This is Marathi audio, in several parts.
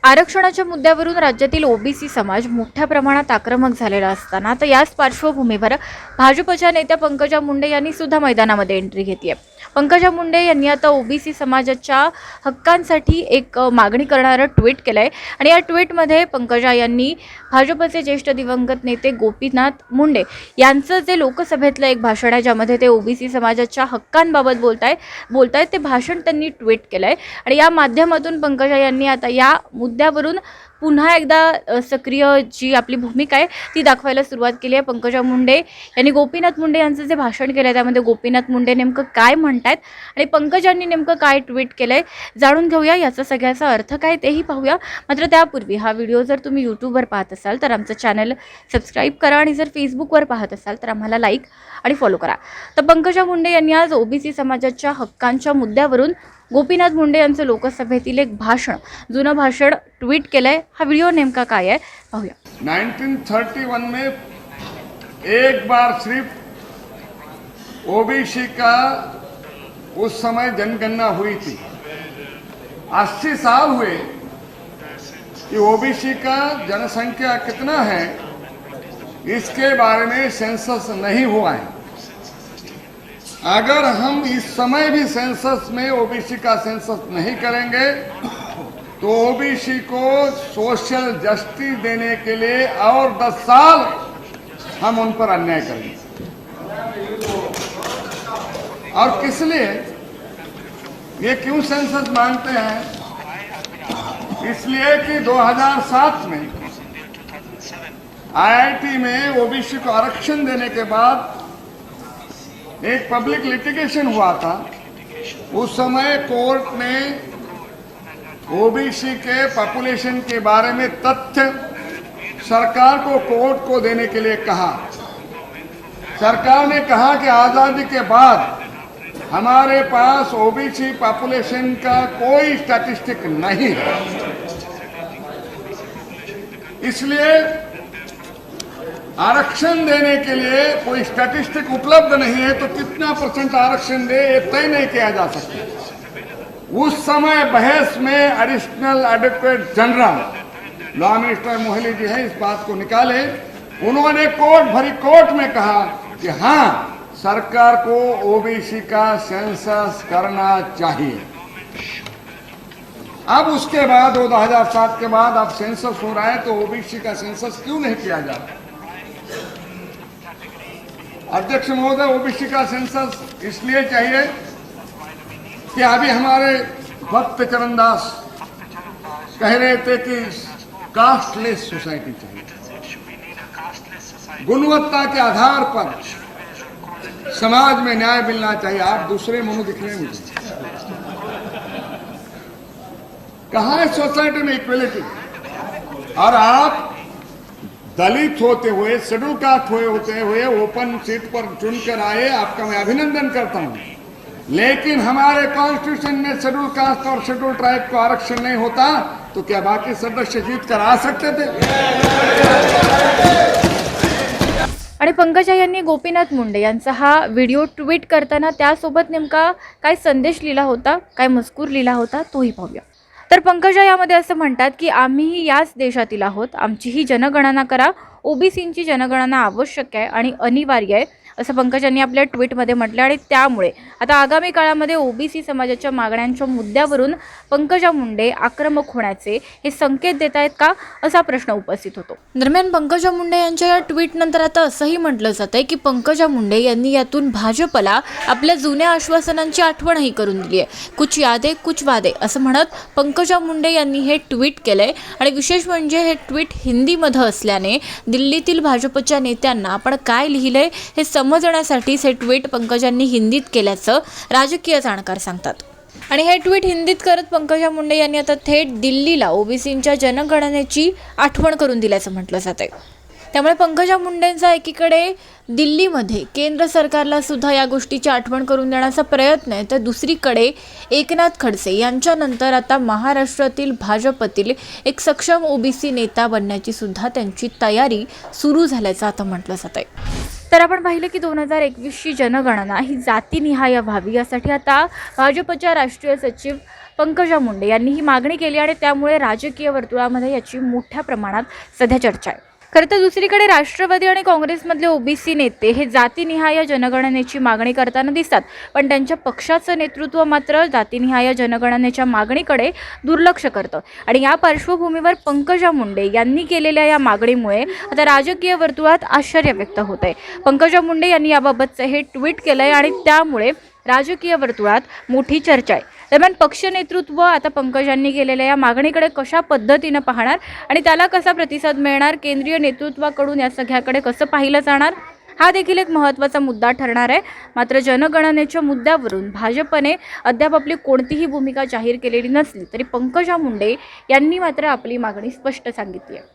आरक्षणाच्या मुद्द्यावरून राज्यातील ओबीसी समाज मोठ्या प्रमाणात आक्रमक झालेला असताना आता याच पार्श्वभूमीवर भाजपच्या नेत्या पंकजा मुंडे यांनी सुद्धा मैदानामध्ये एंट्री घेतली आहे। पंकजा मुंडे यांनी आता ओबीसी समाजाच्या हक्कांसाठी एक मागणी करणारं ट्विट केलंय आणि या ट्विटमध्ये पंकजा यांनी भाजपचे ज्येष्ठ दिवंगत नेते गोपीनाथ मुंडे यांचं जे लोकसभेतलं एक भाषण आहे ज्यामध्ये ते ओबीसी समाजाच्या हक्कांबाबत बोलतायत ते भाषण त्यांनी ट्विट केलंय आणि या माध्यमातून पंकजा यांनी आता या मुद्द्यावरून पुन्हा एकदा सक्रिय जी आपली भूमिका आहे ती दाखवायला सुरुवात केली आहे। पंकजा मुंडे यांनी गोपीनाथ मुंडे यांचं जे भाषण केलं आहे त्यामध्ये गोपीनाथ मुंडे नेमकं काय म्हणतायत आणि पंकजांनी नेमकं काय ट्विट केलंय जाणून घेऊया। याचा सगळ्याचा अर्थ काय तेही पाहूया। मात्र त्यापूर्वी हा व्हिडिओ जर तुम्ही यूट्यूबवर पाहत असाल तर आमचं चॅनल सबस्क्राईब करा आणि जर फेसबुकवर पाहत असाल तर आम्हाला लाईक आणि फॉलो करा। तर पंकजा मुंडे यांनी आज ओबीसी समाजाच्या हक्कांच्या मुद्द्यावरून गोपीनाथ मुंडे यांचं लोकसभेतील एक जुनं भाषण ट्वीट केलंय। हा व्हिडिओ नेमका काय आहे पाहूया। 1931 में एक बार सिर्फ ओबीसी का उस समय जनगणना हुई थी। 80 साल हुए कि ओबीसी का जनसंख्या कितना है इसके बारे में सेंसस नहीं हुआ है। अगर हम इस समय भी सेंसस में ओबीसी का सेंसस नहीं करेंगे तो ओबीसी को सोशल जस्टिस देने के लिए और 10 साल हम उन पर अन्याय करेंगे। और किस लिए ये क्यों सेंसस मांगते हैं? इसलिए कि 2007 में आईआईटी में ओबीसी को आरक्षण देने के बाद एक पब्लिक लिटिगेशन हुआ था। उस समय कोर्ट ने ओबीसी के पॉपुलेशन के बारे में तथ्य सरकार को कोर्ट को देने के लिए कहा। सरकार ने कहा कि आज़ादी के बाद हमारे पास ओबीसी पॉपुलेशन का कोई स्टैटिस्टिक नहीं है, इसलिए आरक्षण देने के लिए कोई स्टैटिस्टिक उपलब्ध नहीं है तो कितना परसेंट आरक्षण दे ये तय नहीं किया जा सकता। उस समय बहस में additional advocate general law minister Mohli ji हैं, इस बात को निकाले। उन्होंने कोर्ट में कहा कि हाँ, सरकार को ओबीसी का सेंसस करना चाहिए। अब उसके बाद 2007 के बाद अब सेंसस हो रहा है तो ओबीसी का सेंसस क्यों नहीं किया जा रहा? अध्यक्ष महोदय, ओबीसी का सेंसस इसलिए चाहिए कि अभी हमारे भक्त चरणदास कह रहे थे कि कास्टलेस सोसाइटी चाहिए, गुणवत्ता के आधार पर समाज में न्याय मिलना चाहिए। आप दूसरे मुंह दिख रहे हैं मुझे, कहाँ है सोसाइटी में इक्वलिटी? और आप दलित होते हुए, शेड्यूल कास्ट होते हुए ओपन सीट पर चुनकर आए, आपका मैं अभिनंदन करता हूं। लेकिन हमारे कॉन्स्टिट्यूशन में शेड्यूल कास्ट और शेड्यूल ट्राइब को आरक्षण नहीं होता तो क्या बाकी सदस्य जीत कर आ सकते थे? आणि पंकजा यांनी गोपीनाथ मुंडे यांचा हा व्हिडिओ ट्विट करताना त्यासोबत नेमका काय संदेश लिहिला होता, काय मजकूर लिहिला होता तोही पाहूया। तर पंकजा यामध्ये असं म्हणतात की आम्हीही याच देशातील आहोत, आमची ही जनगणना करा, ओबीसींची जनगणना आवश्यक आहे आणि अनिवार्य आहे असं पंकजांनी आपल्या ट्विटमध्ये म्हटलं। आणि त्यामुळे आता आगामी काळामध्ये ओबीसी समाजाच्या मागण्यांच्या मुद्द्यावरून पंकजा मुंडे आक्रमक होण्याचे हे संकेत देत आहेत का असा प्रश्न उपस्थित होतो। दरम्यान पंकजा मुंडे यांच्या या ट्विटनंतर आता असंही म्हटलं जात आहे की पंकजा मुंडे यांनी यातून भाजपला आपल्या जुन्या आश्वासनांची आठवणही करून दिली आहे। कुछ यादे कुछ वादे असं म्हणत पंकजा मुंडे यांनी हे ट्विट केलंय आणि विशेष म्हणजे हे ट्विट हिंदीमध्ये असल्याने दिल्लीतील भाजपच्या नेत्यांना आपण काय लिहिलंय हे समजण्यासाठी हे ट्विट पंकजांनी हिंदीत केल्याचं राजकीय जाणकार सांगतात। आणि हे ट्विट हिंदीत करत पंकजा मुंडे यांनी आता थेट दिल्लीला ओबीसींच्या जनगणनेची आठवण करून दिल्याचं म्हटलं जातंय। त्यामुळे पंकजा मुंडेंचा एकीकडे दिल्लीमध्ये केंद्र सरकारला सुद्धा या गोष्टीची आठवण करून देण्याचा प्रयत्न आहे, तर दुसरीकडे एकनाथ खडसे यांच्यानंतर आता महाराष्ट्रातील भाजपतील एक सक्षम ओबीसी नेता बनण्याची सुद्धा त्यांची तयारी सुरू झाल्याचं आता म्हटलं जात आहे। तर आपण पाहिलं की 2021ची जनगणना ही जातीनिहाय व्हावी यासाठी आता भाजपच्या राष्ट्रीय सचिव पंकजा मुंडे यांनी ही मागणी केली आणि त्यामुळे राजकीय वर्तुळामध्ये याची मोठ्या प्रमाणात सध्या चर्चा आहे. खरं तर दुसरीकडे राष्ट्रवादी आणि काँग्रेसमधले ओबीसी नेते हे जातीनिहाय जनगणनेची मागणी करताना दिसतात, पण त्यांच्या पक्षाचं नेतृत्व मात्र जातीनिहाय जनगणनेच्या मागणीकडे दुर्लक्ष करतं. आणि या पार्श्वभूमीवर पंकजा मुंडे यांनी केलेल्या या मागणीमुळे आता राजकीय वर्तुळात आश्चर्य व्यक्त होत आहे. पंकजा मुंडे यांनी याबाबतचं हे ट्विट केलंय आणि त्यामुळे राजकीय वर्तुळात मोठी चर्चा आहे. दरम्यान पक्ष नेतृत्व आता पंकजांनी केलेल्या या मागणीकडे कशा पद्धतीनं पाहणार आणि त्याला कसा प्रतिसाद मिळणार, केंद्रीय नेतृत्वाकडून या सगळ्याकडे कसं पाहिलं जाणार, हा देखील एक महत्त्वाचा मुद्दा ठरणार आहे. मात्र जनगणनेच्या मुद्द्यावरून भाजपने अद्याप आपली कोणतीही भूमिका जाहीर केलेली नसली तरी पंकजा मुंडे यांनी मात्र आपली मागणी स्पष्ट सांगितली आहे.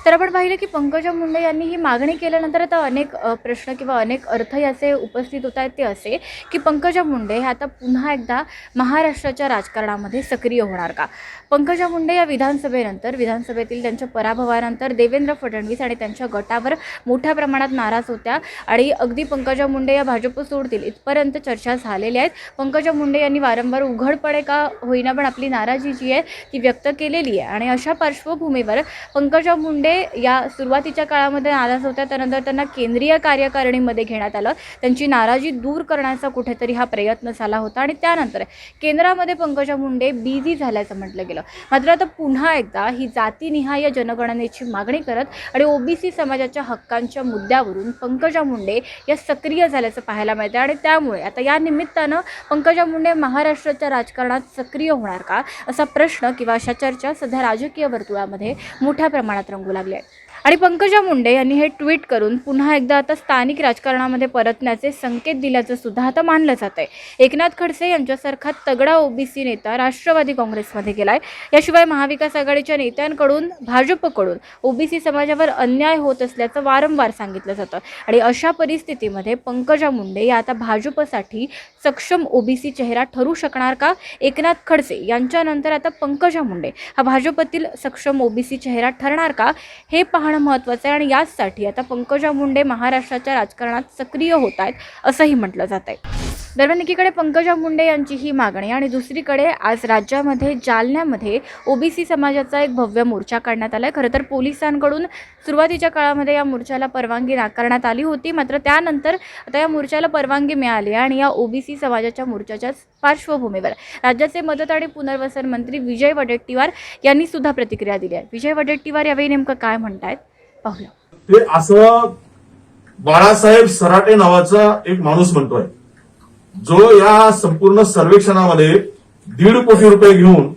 तर आपण पाहिलं की पंकजा मुंडे यांनी ही मागणी केल्यानंतर आता अनेक प्रश्न किंवा अनेक अर्थ याचे उपस्थित होत आहेत. ते असे की पंकजा मुंडे हे आता पुन्हा एकदा महाराष्ट्राच्या राजकारणामध्ये सक्रिय होणार का? पंकजा मुंडे या विधानसभेतील त्यांच्या पराभवानंतर देवेंद्र फडणवीस आणि त्यांच्या गटावर मोठ्या प्रमाणात नाराज होत्या आणि अगदी पंकजा मुंडे या भाजप सोडतील इथपर्यंत चर्चा झालेल्या आहेत. पंकजा मुंडे यांनी वारंवार उघडपणे का होईना पण आपली नाराजी जी आहे ती व्यक्त केलेली आहे. आणि अशा पार्श्वभूमीवर पंकजा मुंडे या सुरुवातीच्या काळामध्ये नाराज होत्या, त्यानंतर त्यांना केंद्रीय कार्यकारिणीमध्ये घेण्यात आलं. त्यांची नाराजी दूर करण्याचा कुठेतरी हा प्रयत्न झाला होता आणि त्यानंतर केंद्रामध्ये पंकजा मुंडे बिझी झाल्याचं म्हटलं गेलं. मात्र आता पुन्हा एकदा ही जातीनिहाय जनगणनेची मागणी करत आणि ओबीसी समाजाच्या हक्कांच्या मुद्द्यावरून पंकजा मुंडे या सक्रिय झाल्याचं पाहायला मिळतं. आणि त्यामुळे आता या निमित्तानं पंकजा मुंडे महाराष्ट्राच्या राजकारणात सक्रिय होणार का असा प्रश्न किंवा अशा चर्चा सध्या राजकीय वर्तुळामध्ये मोठ्या प्रमाणात रंगू लागल्या आहेत. आणि पंकजा मुंडे यांनी हे ट्विट करून पुन्हा एकदा आता स्थानिक राजकारणामध्ये परतण्याचे संकेत दिल्याचं सुद्धा आता मानलं जात आहे. एकनाथ खडसे यांच्यासारखा तगडा ओबीसी नेता राष्ट्रवादी काँग्रेसमध्ये गेलाय. याशिवाय महाविकास आघाडीच्या नेत्यांकडून भाजपकडून ओबीसी समाजावर अन्याय होत असल्याचं वारंवार सांगितलं जातं. आणि अशा परिस्थितीमध्ये पंकजा मुंडे या आता भाजपसाठी सक्षम ओबीसी चेहरा ठरू शकणार का? एकनाथ खडसे यांच्यानंतर आता पंकजा मुंडे हा भाजपतील सक्षम ओबीसी चेहरा ठरणार का हे पाहणं महत्त्वाचं आहे. आणि याचसाठी आता पंकजा मुंडे महाराष्ट्राच्या राजकारणात सक्रिय होत आहेत असंही म्हटलं जात आहे. दरम्यान एकीकडे पंकजा मुंडे यांची ही मागणी आणि दुसरीकडे आज राज्यामध्ये जालन्यामध्ये ओबीसी समाजाचा एक भव्य मोर्चा काढण्यात आला आहे. खरं तर पोलिसांकडून सुरुवातीच्या काळामध्ये या मोर्चाला परवानगी नाकारण्यात आली होती, मात्र त्यानंतर आता या मोर्चाला परवानगी मिळाली आणि या ओबीसी समाजाच्या मोर्चाच्याच पार्श्वभूमीवर राज्याचे मदत आणि पुनर्वसन मंत्री विजय वडेट्टीवार यांनी सुद्धा प्रतिक्रिया दिली आहे. विजय वडेट्टीवार यावेळी नेमकं काय म्हणतायत पाहूया. ते असं बाळासाहेब सराटे नावाचा एक माणूस म्हणतोय जो या संपूर्ण सर्वेक्षणामध्ये 1.5 कोटी रुपये घेऊन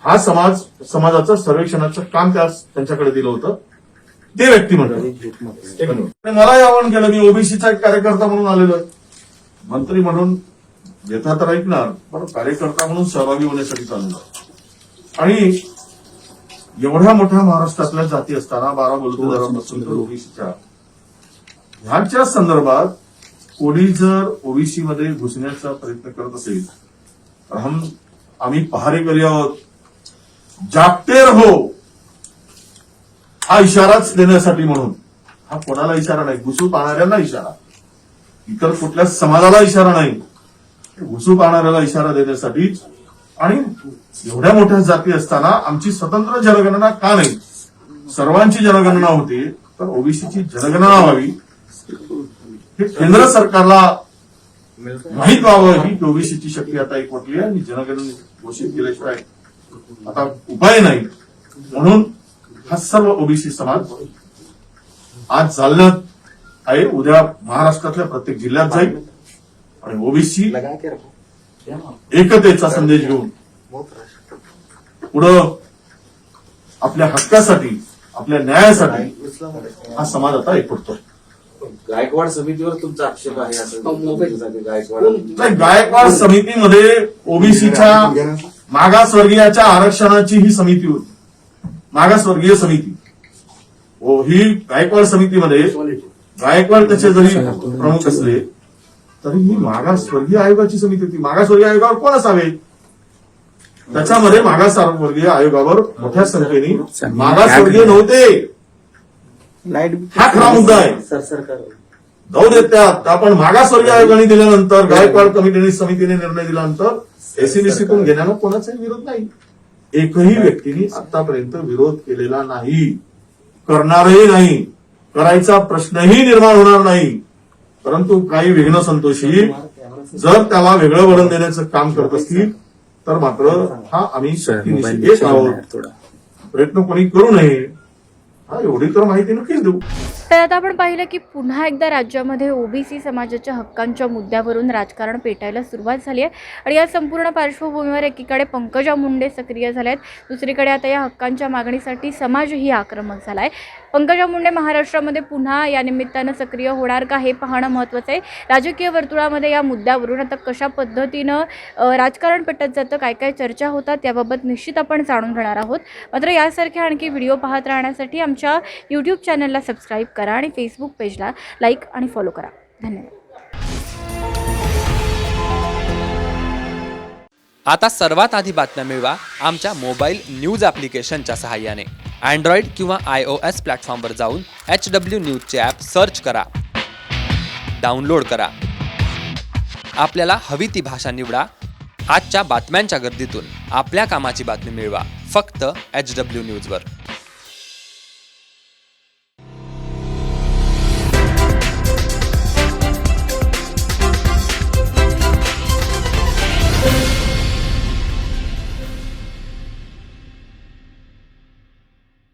हा समाजाचं सर्वेक्षणाचं काम त्यांच्याकडे दिलं होतं. ते व्यक्ती म्हणतात मला आवाहन केलं, मी ओबीसीचा एक कार्यकर्ता म्हणून आलेलो आहे, मंत्री म्हणून येता तर ऐकणार पण कार्यकर्ता म्हणून सहभागी होण्यासाठी चाललो. आणि एवढ्या मोठ्या महाराष्ट्रातल्या जाती असताना 12 बलुतेदारांपासून तर ओबीसीच्या ह्याच्या संदर्भात कोणी जर ओबीसी मध्ये घुसण्याचा प्रयत्न करत असेल तर आम्ही पहारेकरी आहोत. जागते रहो हा इशाराच देण्यासाठी म्हणून, हा कोणाला इशारा नाही, घुसू पाहणाऱ्यांना इशारा, इतर कुठल्या समाजाला इशारा नाही, घुसू पाहणाऱ्याला इशारा देण्यासाठीच. आणि एवढ्या मोठ्या जाती असताना आमची स्वतंत्र जनगणना का नाही? सर्वांची जनगणना होती तर ओबीसीची जनगणना व्हावी हे केंद्र सरकारला माहीत व्हावं. ही ओबीसीची शक्ती आता एकवटली आहे आणि जनगणना घोषित केल्याशिवाय आता उपाय नाही. म्हणून हा सर्व ओबीसी समाज आज जालन्यात आहे, उद्या महाराष्ट्रातल्या प्रत्येक जिल्ह्यात जाईल आणि ओबीसी एकतेचा संदेश घेऊन पुढं आपल्या हक्कासाठी, आपल्या न्यायासाठी हा समाज आता एकवटतो. गायकवाड समितीवर तुमचा आक्षेप आहे असं गायकवाड समितीमध्ये ओबीसीच्या मागासवर्गीयाच्या आरक्षणाची ही समिती होती, मागासवर्गीय समिती. ही गायकवाड समितीमध्ये गायकवाड त्याचे जरी प्रमुख असले तरी ही मागासवर्गीय आयोगाची समिती होती. मागासवर्गीय आयोगावर कोण असावे? त्याच्यामध्ये मागासवर्गीय आयोगावर मोठ्या संख्येने मागासवर्गीय नव्हते. हा खरा मुद्दा आहे. जाऊ देत त्यात आपण मागासवर्गीय आयोगाने दिल्यानंतर, गायकवाड समितीने निर्णय दिल्यानंतर एसीबीसीतून घेण्याला कोणाचाही विरोध नाही. एकही व्यक्तीने आतापर्यंत विरोध केलेला नाही, करणारही नाही, करायचा प्रश्नही निर्माण होणार नाही. परंतु काही विघ्न संतोषी जर त्याला वेगळं वळण देण्याचं काम करत असतील तर मात्र हा आम्ही सक्तीनिशी येत आहोत. प्रयत्न कोणी करू नये, हा एवढी तर माहिती नक्कीच देऊ. तर आता आपण पाहिलं की पुन्हा एकदा राज्यामध्ये ओबीसी समाजाच्या हक्कांच्या मुद्द्यावरून राजकारण पेटायला सुरुवात झाली आहे. आणि या संपूर्ण पार्श्वभूमीवर एकीकडे पंकजा मुंडे सक्रिय झाल्या आहेत, दुसरीकडे आता या हक्कांच्या मागणीसाठी समाजही आक्रमक झाला आहे. पंकजा मुंडे महाराष्ट्रामध्ये पुन्हा या निमित्तानं सक्रिय होणार का हे पाहणं महत्त्वाचं आहे. राजकीय वर्तुळामध्ये या मुद्द्यावरून आता कशा पद्धतीनं राजकारण पेटत जातं, काय काय चर्चा होतात याबाबत निश्चित आपण जाणून घेणार आहोत. मात्र यासारख्या आणखी व्हिडिओ पाहत राहण्यासाठी आमच्या यूट्यूब चॅनलला सबस्क्राईब करा आणि फेसबुक पेजला लाईक आणि फॉलो करा. धन्यवाद. आता सर्वात आधी बातम्या मिळवा आमच्या मोबाईल न्यूज ॲप्लिकेशनच्या सहाय्याने. अँड्रॉइड किंवा iOS प्लॅटफॉर्मवर जाऊन HW न्यूजचे ॲप सर्च करा, डाउनलोड करा. आपल्याला हवी ती भाषा निवडा. आजच्या बातम्यांच्या गर्दीतून आपल्या कामाची बातमी मिळवा फक्त HW न्यूजवर.